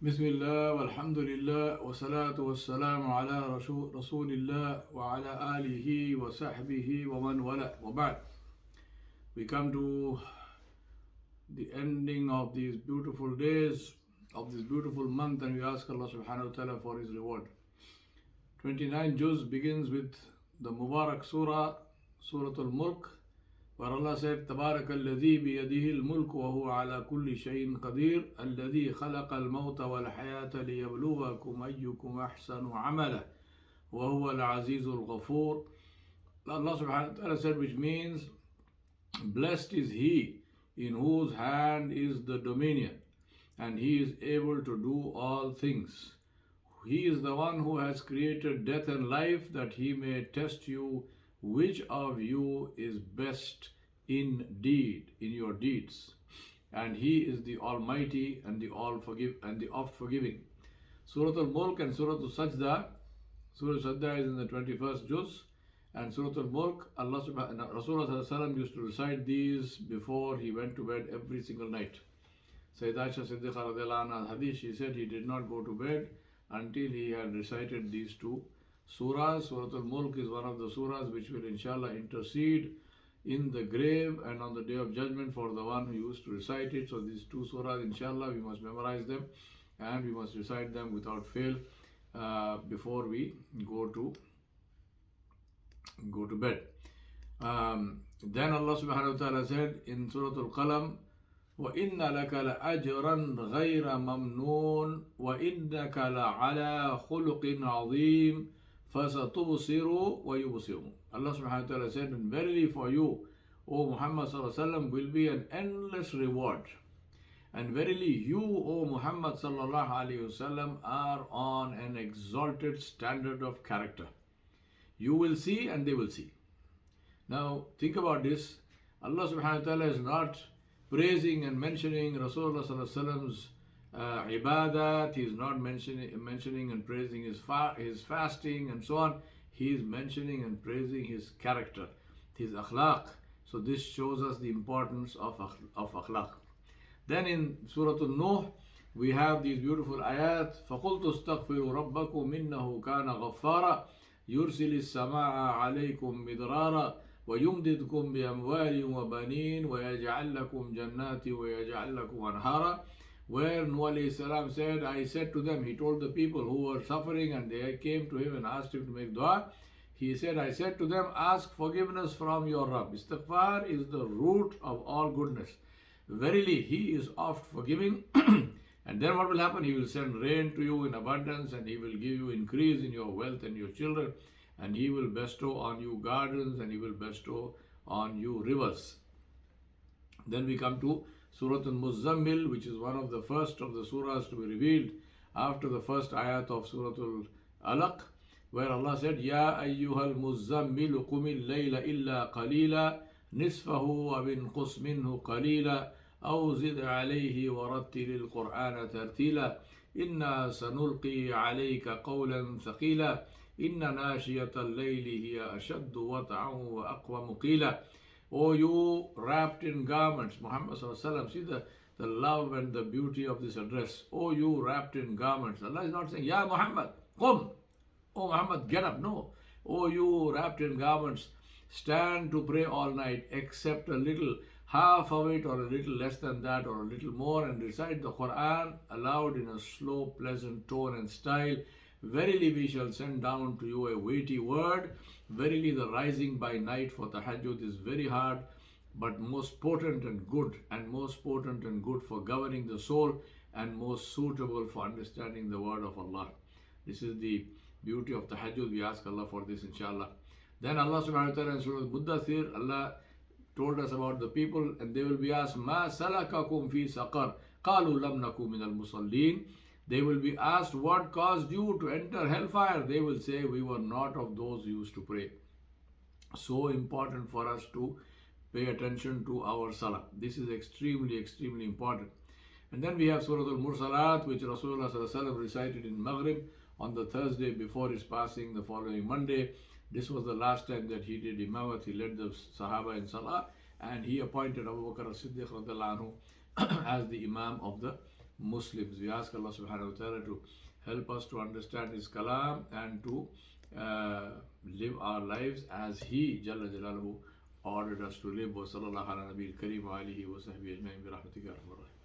بسم الله والحمد لله والصلاة والسلام على رسول الله وعلى آله وصحبه ومن والاه وبعد. We come to the ending of these beautiful days of this beautiful month, and we ask Allah subhanahu wa ta'ala for his reward. 29 juz begins with the Mubarak Surah, Surah Al-Mulk, where Allah said, تبارك الذي بيده الملك وهو على كل شيء قدير الذي خلق الموت والحياة ليبلوكم أيكم أحسن عملا وهو العزيز الغفور. Allah subhanahu wa ta'ala said, which means, blessed is he in whose hand is the dominion, and he is able to do all things. He is the one who has created death and life, that he may test you which of you is best in deed, in your deeds. And he is the Almighty and the oft forgiving. Surah Al-Mulk and Surah Al-Sajda. Surah Al-Sajda is in the 21st juz, and Surah Al-Mulk, Rasulullah used to recite these before he went to bed every single night. Sayyidah Aisha Siddiqa radiallahu anha hadith, she said he did not go to bed until he had recited these two surahs. Surah Al-Mulk is one of the surahs which will inshallah intercede in the grave and on the day of judgment for the one who used to recite it. So these two surahs, inshallah, we must memorize them and we must recite them without fail before we go to bed. Then Allah subhanahu wa ta'ala said in Surah Al-Qalam, وَإِنَّ لَكَ لَأَجْرًا غَيْرَ مَمْنُونٍ وَإِنَّكَ لَعَلَى خُلُقٍ عَظِيمٍ فَسَتُبْصِرُ وَيُبْصِرُونَ. Allah subhanahu wa ta'ala said, and verily for you, O Muhammad sallallahu alaihi wasallam, will be an endless reward. And verily you, O Muhammad sallallahu alaihi wasallam, are on an exalted standard of character. You will see and they will see. Now think about this. Allah subhanahu wa ta'ala is not praising and mentioning Rasulullah sallallahu alaihi wasallam's ibadat. He is not mentioning and praising his fasting and so on. He is mentioning and praising his character, his akhlaq. So this shows us the importance of akhlaq. Then in Surah An-Nuh, we have these beautiful ayat. فَقُلْتُ اسْتَغْفِرُوا رَبَّكُمْ إِنَّهُ كَانَ غَفَّارًا يُرْسِلِ السَّمَاءَ عَلَيْكُمْ مِدْرَارًا وَيُمْدِدْكُمْ بِأَمْوَالٍ وَبَنِينَ وَيَجْعَلْ لَكُمْ جَنَّاتٍ وَيَجْعَلْ لَكُمْ أَنْهَارًا. Where Nuh alayhi salam said, I said to them, he told the people who were suffering and they came to him and asked him to make dua. He said, I said to them, ask forgiveness from your Rabb. Istighfar is the root of all goodness. Verily, he is oft forgiving. And then what will happen? He will send rain to you in abundance, and he will give you increase in your wealth and your children, and he will bestow on you gardens, and he will bestow on you rivers. Then we come to Surah Al-Muzammil, which is one of the first of the surahs to be revealed after the first ayat of Surah Al-Alaq, where Allah said, Ya ayyuhal muzammilu qumil layla illa qalila nisfahu wa binqus minhu qalila أو زد عليه ورتل القرآن ترتيلا إنا سنلقي عليك قولا ثقيلا إن ناشية الليل هي أشد وطئا وأقوم قيلا. O you wrapped in garments, Muhammad sallallahu alaihi wasallam, see the love and the beauty of this address. O you wrapped in garments. Allah is not saying, Ya Muhammad, qum. O Muhammad, get up. No. O you wrapped in garments, stand to pray all night, except a little, half of it or a little less than that or a little more, and recite the Quran aloud in a slow, pleasant tone and style. Verily we shall send down to you a weighty word. Verily the rising by night for tahajjud is very hard, but most potent and good for governing the soul, and most suitable for understanding the word of Allah. This is the beauty of tahajjud. We ask Allah for this, inshallah. Then Allah subhanahu wa ta'ala in Surah Muddathir, Allah told us about the people, and they will be asked, Ma salakakum fi saqar? Qalu lam naku min al-musallin. They will be asked, what caused you to enter hellfire? They will say, we were not of those who used to pray. So important for us to pay attention to our salah. This is extremely important. And then we have Surah Al-Mursalat, which Rasulullah sallallahu alaihi wasallam recited in Maghrib on the Thursday before his passing the following Monday. This was the last time that he did Imamat. He led the Sahaba in Salah, and he appointed Abu Bakr as-Siddiq radiallahu anhu as the Imam of the Muslims. We ask Allah subhanahu wa ta'ala to help us to understand His kalam and to live our lives as He Jalla Jalaluhu ordered us to live. Wa sallallahu ala nabil kareem wa alihi wa sahbihi ajma'in bi rahmatika ya arhamar rahimin.